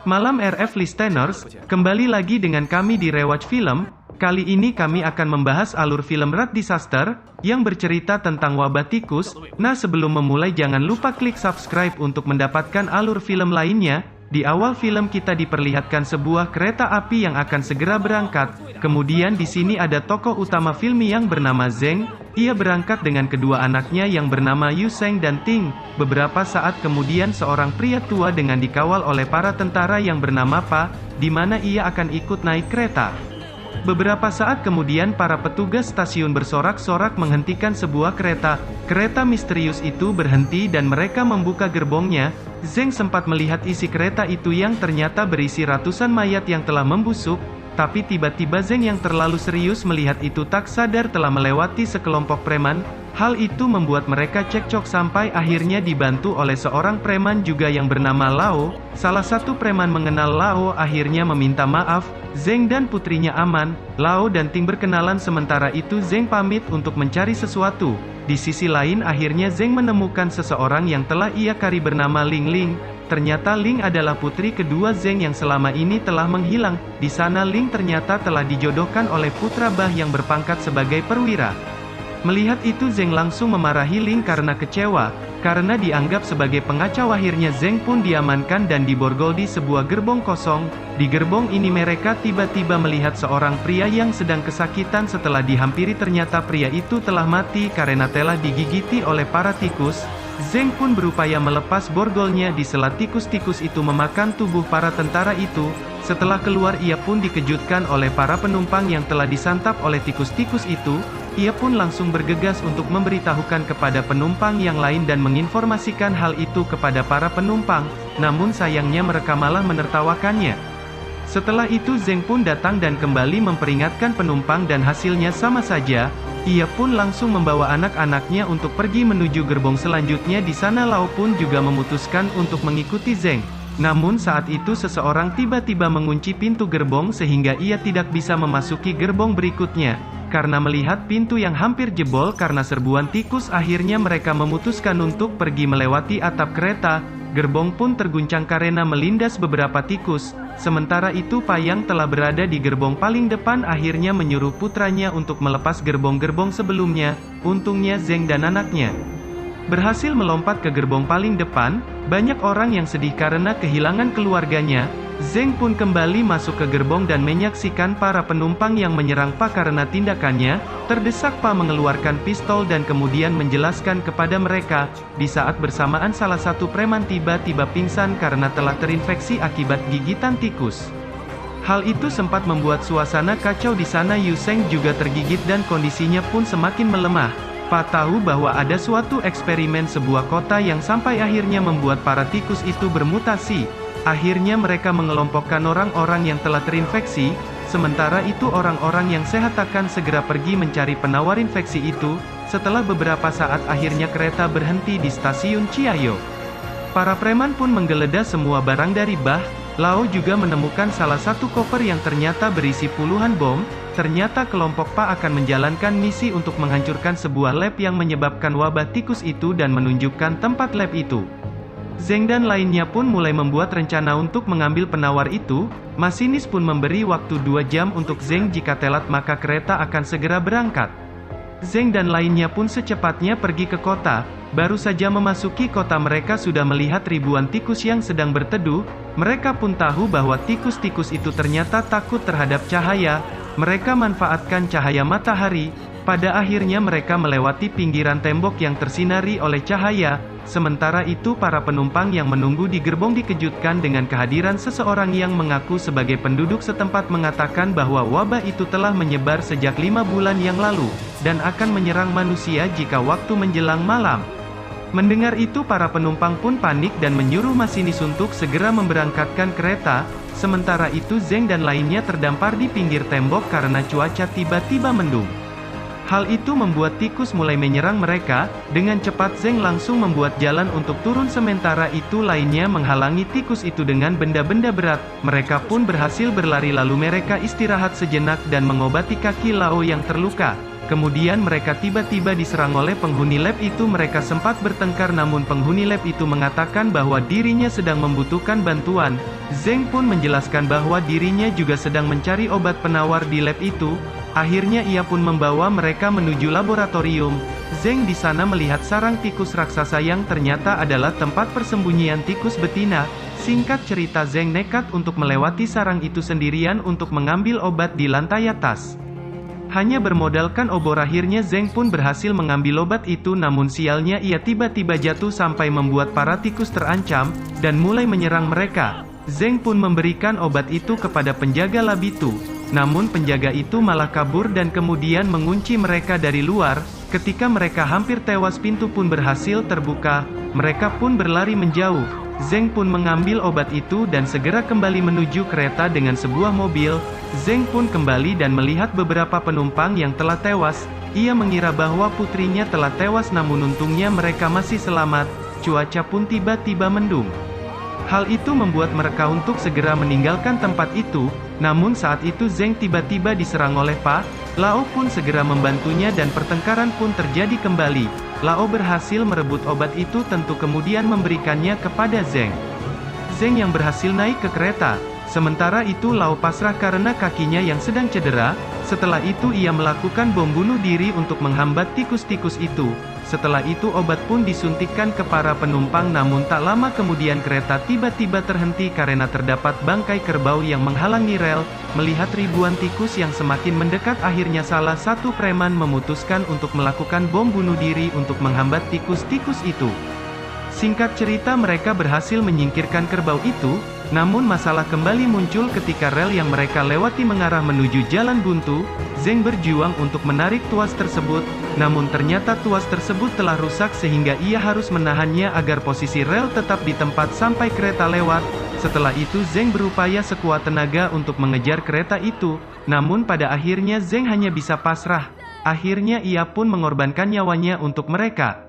Malam RF Listeners, kembali lagi dengan kami di Rewatch Film. Kali ini kami akan membahas alur film Rat Disaster, yang bercerita tentang wabah tikus. Nah, sebelum memulai jangan lupa klik subscribe untuk mendapatkan alur film lainnya. Di awal film kita diperlihatkan sebuah kereta api yang akan segera berangkat. Kemudian di sini ada tokoh utama film yang bernama Zeng. Ia berangkat dengan kedua anaknya yang bernama Yu Sheng dan Ting. Beberapa saat kemudian seorang pria tua dengan dikawal oleh para tentara yang bernama Pa, di mana ia akan ikut naik kereta. Beberapa saat kemudian para petugas stasiun bersorak-sorak menghentikan sebuah kereta. Kereta misterius itu berhenti dan mereka membuka gerbongnya. Zeng sempat melihat isi kereta itu yang ternyata berisi ratusan mayat yang telah membusuk. Tapi tiba-tiba Zeng yang terlalu serius melihat itu tak sadar telah melewati sekelompok preman. Hal itu membuat mereka cekcok sampai akhirnya dibantu oleh seorang preman juga yang bernama Lao. Salah satu preman mengenal Lao akhirnya meminta maaf. Zeng dan putrinya aman. Lao dan Ting berkenalan sementara itu Zeng pamit untuk mencari sesuatu. Di sisi lain akhirnya Zeng menemukan seseorang yang telah ia cari bernama Ling Ling. Ternyata Ling adalah putri kedua Zeng yang selama ini telah menghilang. Di sana Ling ternyata telah dijodohkan oleh putra Bah yang berpangkat sebagai perwira. Melihat itu Zeng langsung memarahi Ling karena kecewa, karena dianggap sebagai pengacau. Akhirnya Zeng pun diamankan dan diborgol di sebuah gerbong kosong. Di gerbong ini mereka tiba-tiba melihat seorang pria yang sedang kesakitan. Setelah dihampiri ternyata pria itu telah mati karena telah digigiti oleh para tikus. Zeng pun berupaya melepas borgolnya di sela tikus-tikus itu memakan tubuh para tentara itu. Setelah keluar ia pun dikejutkan oleh para penumpang yang telah disantap oleh tikus-tikus itu. Ia pun langsung bergegas untuk memberitahukan kepada penumpang yang lain dan menginformasikan hal itu kepada para penumpang. Namun sayangnya mereka malah menertawakannya. Setelah itu Zeng pun datang dan kembali memperingatkan penumpang dan hasilnya sama saja. Ia pun langsung membawa anak-anaknya untuk pergi menuju gerbong selanjutnya. Di sana Lao pun juga memutuskan untuk mengikuti Zeng. Namun saat itu seseorang tiba-tiba mengunci pintu gerbong sehingga ia tidak bisa memasuki gerbong berikutnya. Karena melihat pintu yang hampir jebol karena serbuan tikus, akhirnya mereka memutuskan untuk pergi melewati atap kereta. Gerbong pun terguncang karena melindas beberapa tikus. Sementara itu Pa yang telah berada di gerbong paling depan akhirnya menyuruh putranya untuk melepas gerbong-gerbong sebelumnya. Untungnya Zeng dan anaknya berhasil melompat ke gerbong paling depan. Banyak orang yang sedih karena kehilangan keluarganya. Zeng pun kembali masuk ke gerbong dan menyaksikan para penumpang yang menyerang Pa karena tindakannya. Terdesak Pa mengeluarkan pistol dan kemudian menjelaskan kepada mereka. Di saat bersamaan salah satu preman tiba-tiba pingsan karena telah terinfeksi akibat gigitan tikus. Hal itu sempat membuat suasana kacau di sana. Yu Sheng juga tergigit dan kondisinya pun semakin melemah. Pa tahu bahwa ada suatu eksperimen sebuah kota yang sampai akhirnya membuat para tikus itu bermutasi. Akhirnya mereka mengelompokkan orang-orang yang telah terinfeksi. Sementara itu orang-orang yang sehat akan segera pergi mencari penawar infeksi itu. Setelah beberapa saat akhirnya kereta berhenti di stasiun Chiayo. Para preman pun menggeledah semua barang dari Bah. Lao juga menemukan salah satu koper yang ternyata berisi puluhan bom. Ternyata kelompok Pa akan menjalankan misi untuk menghancurkan sebuah lab yang menyebabkan wabah tikus itu dan menunjukkan tempat lab itu. Zeng dan lainnya pun mulai membuat rencana untuk mengambil penawar itu. Masinis pun memberi waktu 2 jam untuk Zeng. Jika telat maka kereta akan segera berangkat. Zeng dan lainnya pun secepatnya pergi ke kota. Baru saja memasuki kota mereka sudah melihat ribuan tikus yang sedang berteduh. Mereka pun tahu bahwa tikus-tikus itu ternyata takut terhadap cahaya. Mereka manfaatkan cahaya matahari. Pada akhirnya mereka melewati pinggiran tembok yang tersinari oleh cahaya. Sementara itu para penumpang yang menunggu di gerbong dikejutkan dengan kehadiran seseorang yang mengaku sebagai penduduk setempat mengatakan bahwa wabah itu telah menyebar sejak 5 bulan yang lalu, dan akan menyerang manusia jika waktu menjelang malam. Mendengar itu para penumpang pun panik dan menyuruh masinis untuk segera memberangkatkan kereta. Sementara itu Zeng dan lainnya terdampar di pinggir tembok karena cuaca tiba-tiba mendung. Hal itu membuat tikus mulai menyerang mereka. Dengan cepat Zeng langsung membuat jalan untuk turun sementara itu lainnya menghalangi tikus itu dengan benda-benda berat. Mereka pun berhasil berlari lalu mereka istirahat sejenak dan mengobati kaki Lao yang terluka. Kemudian mereka tiba-tiba diserang oleh penghuni lab itu. Mereka sempat bertengkar namun penghuni lab itu mengatakan bahwa dirinya sedang membutuhkan bantuan. Zeng pun menjelaskan bahwa dirinya juga sedang mencari obat penawar di lab itu. Akhirnya ia pun membawa mereka menuju laboratorium. Zeng di sana melihat sarang tikus raksasa yang ternyata adalah tempat persembunyian tikus betina. Singkat cerita, Zeng nekat untuk melewati sarang itu sendirian untuk mengambil obat di lantai atas. Hanya bermodalkan obor, akhirnya Zeng pun berhasil mengambil obat itu, namun sialnya ia tiba-tiba jatuh sampai membuat para tikus terancam, dan mulai menyerang mereka. Zeng pun memberikan obat itu kepada penjaga lab itu. Namun penjaga itu malah kabur dan kemudian mengunci mereka dari luar. Ketika mereka hampir tewas, pintu pun berhasil terbuka. Mereka pun berlari menjauh. Zeng pun mengambil obat itu dan segera kembali menuju kereta dengan sebuah mobil. Zeng pun kembali dan melihat beberapa penumpang yang telah tewas. Ia mengira bahwa putrinya telah tewas, namun untungnya mereka masih selamat. Cuaca pun tiba-tiba mendung. Hal itu membuat mereka untuk segera meninggalkan tempat itu. Namun saat itu Zeng tiba-tiba diserang oleh Pa Lao pun segera membantunya dan pertengkaran pun terjadi kembali. Lao berhasil merebut obat itu tentu kemudian memberikannya kepada Zeng. Zeng yang berhasil naik ke kereta. Sementara itu Lao pasrah karena kakinya yang sedang cedera. Setelah itu ia melakukan bom bunuh diri untuk menghambat tikus-tikus itu. Setelah itu obat pun disuntikkan ke para penumpang, namun tak lama kemudian kereta tiba-tiba terhenti karena terdapat bangkai kerbau yang menghalangi rel. Melihat ribuan tikus yang semakin mendekat, akhirnya salah satu preman memutuskan untuk melakukan bom bunuh diri untuk menghambat tikus-tikus itu. Singkat cerita, mereka berhasil menyingkirkan kerbau itu. Namun masalah kembali muncul ketika rel yang mereka lewati mengarah menuju jalan buntu. Zeng berjuang untuk menarik tuas tersebut, namun ternyata tuas tersebut telah rusak sehingga ia harus menahannya agar posisi rel tetap di tempat sampai kereta lewat. Setelah itu Zeng berupaya sekuat tenaga untuk mengejar kereta itu, namun pada akhirnya Zeng hanya bisa pasrah. Akhirnya ia pun mengorbankan nyawanya untuk mereka.